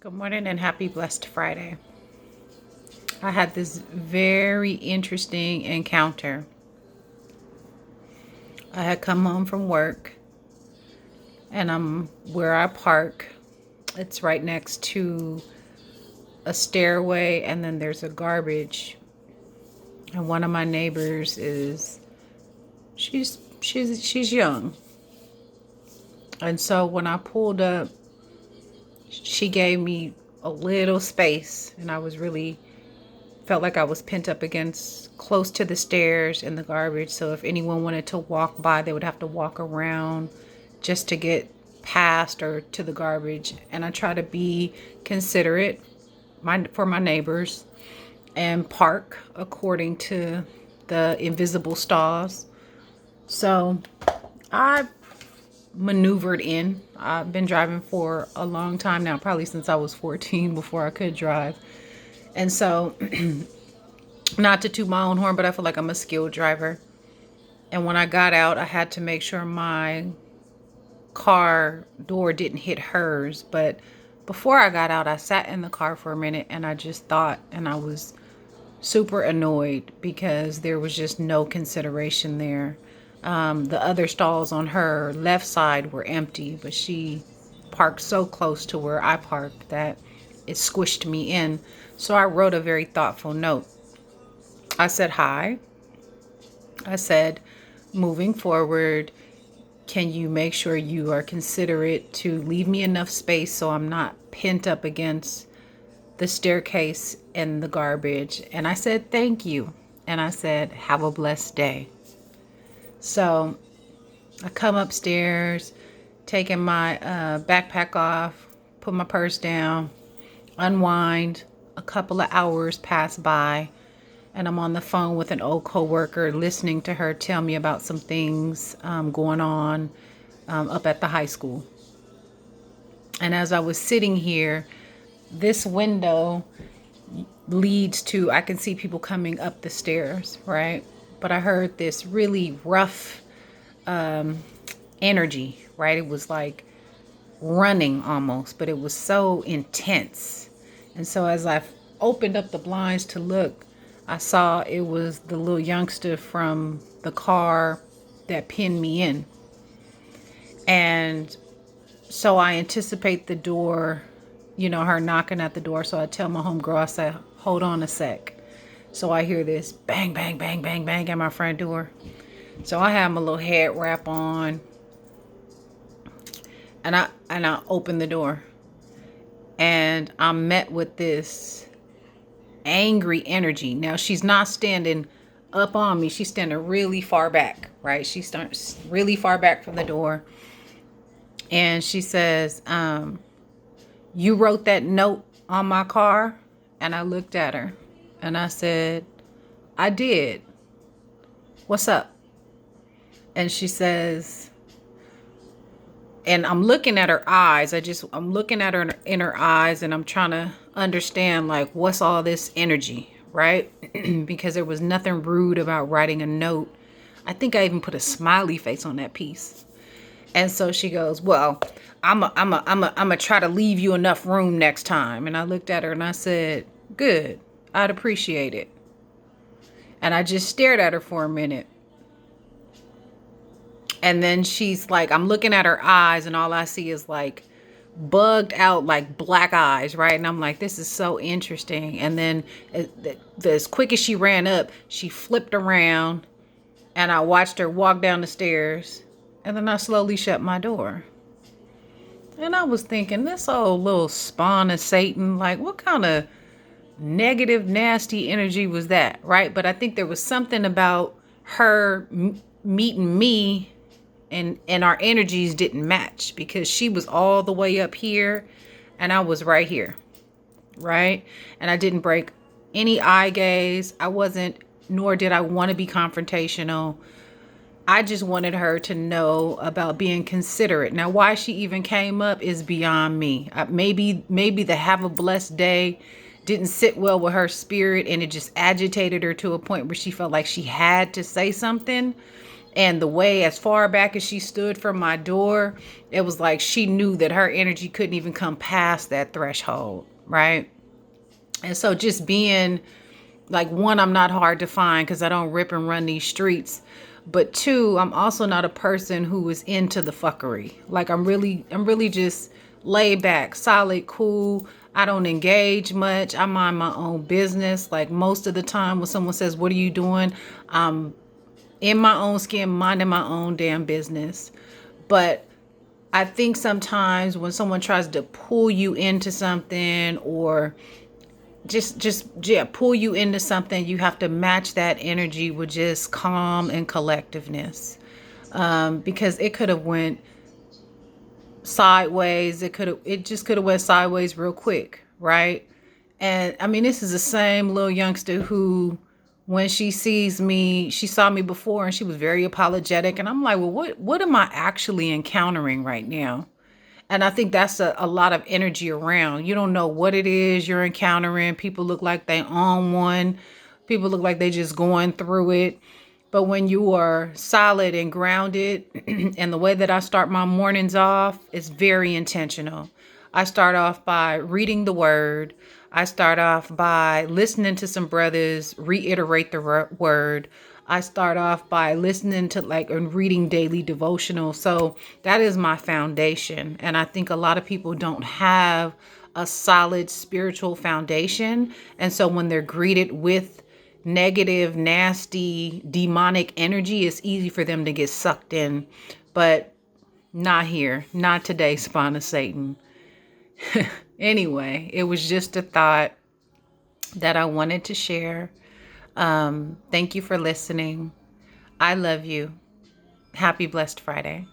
Good morning and happy blessed Friday. I had this very interesting encounter. I had come home from work and I'm where I park. It's right next to a stairway and then there's a garbage. And one of my neighbors is she's young. And so when I pulled up, she gave me a little space and I was really felt like I was pent up against close to the stairs and the garbage. So if anyone wanted to walk by, they would have to walk around just to get past or to the garbage. And I try to be considerate for my neighbors and park according to the invisible stalls. So I maneuvered in. I've been driving for a long time now, probably since I was 14 before I could drive. And so not to toot my own horn, but I feel like I'm a skilled driver. And when I got out, I had to make sure my car door didn't hit hers. But before I got out, I sat in the car for a minute and I just thought, and I was super annoyed because there was just no consideration there. The other stalls on her left side were empty, but she parked so close to where I parked that it squished me in. So I wrote a very thoughtful note. I said, hi. I said, moving forward, can you make sure you are considerate to leave me enough space so I'm not pent up against the staircase and the garbage? And I said, thank you. And I said, have a blessed day. So I come upstairs, taking my backpack off, put my purse down, unwind. A couple of hours pass by. And I'm on the phone with an old coworker listening to her tell me about some things going on up at the high school. And as I was sitting here, this window leads to, I can see people coming up the stairs, right? But I heard this really rough energy, right? It was like running almost, but it was so intense. And so as I opened up the blinds to look, I saw it was the little youngster from the car that pinned me in. And so I anticipate the door, her knocking at the door. So I tell my homegirl, I say, hold on a sec. So I hear this bang, bang, bang, bang, bang at my front door. So I have my little head wrap on and I open the door and I'm met with this angry energy. Now she's not standing up on me. She's standing really far back, right? She starts really far back from the door. And she says, you wrote that note on my car? And I looked at her and I said, I did. What's up? And she says, and I'm looking at her eyes. I'm looking at her in her eyes and I'm trying to understand, like, what's all this energy, right? Because there was nothing rude about writing a note. I think I even put a smiley face on that piece. And so she goes, well, I'm a try to leave you enough room next time. And I looked at her and I said, good, I'd appreciate it. And I just stared at her for a minute. And then she's like, I'm looking at her eyes and all I see is like bugged out, like black eyes, right? And I'm like, this is so interesting. And then as quick as she ran up, she flipped around and I watched her walk down the stairs. And then I slowly shut my door. And I was thinking, this old little spawn of Satan, like what kind of negative, nasty energy was that, right? But I think there was something about her meeting me and our energies didn't match because she was all the way up here and I was right here, right? And I didn't break any eye gaze. Nor did I want to be confrontational. I just wanted her to know about being considerate. Now, why she even came up is beyond me. Maybe the have a blessed day didn't sit well with her spirit and it just agitated her to a point where she felt like she had to say something. And the way, as far back as she stood from my door, it was like she knew that her energy couldn't even come past that threshold, right? And so just being like, one, I'm not hard to find because I don't rip and run these streets. But two, I'm also not a person who is into the fuckery. Like I'm really just laid back, solid, cool. I don't engage much. I mind my own business. Like most of the time when someone says, "What are you doing?" I'm in my own skin, minding my own damn business. But I think sometimes when someone tries to pull you into something, or just yeah, pull you into something, you have to match that energy with just calm and collectiveness, because it could have went sideways. It just could have went sideways real quick, right? And I mean, this is the same little youngster who, when she sees me, she saw me before and she was very apologetic, and I'm like, well, what am I actually encountering right now? And I think that's a lot of energy around. You don't know what it is you're encountering. People look like they own one. People look like they just going through it. But when you are solid and grounded, and the way that I start my mornings off is very intentional. I start off by reading the word. I start off by listening to some brothers reiterate the word. I start off by listening to like and reading daily devotional. So that is my foundation. And I think a lot of people don't have a solid spiritual foundation. And so when they're greeted with negative, nasty, demonic energy, it's easy for them to get sucked in. But not here, not today, spawn of Satan. Anyway, it was just a thought that I wanted to share. Thank you for listening. I love you. Happy Blessed Friday.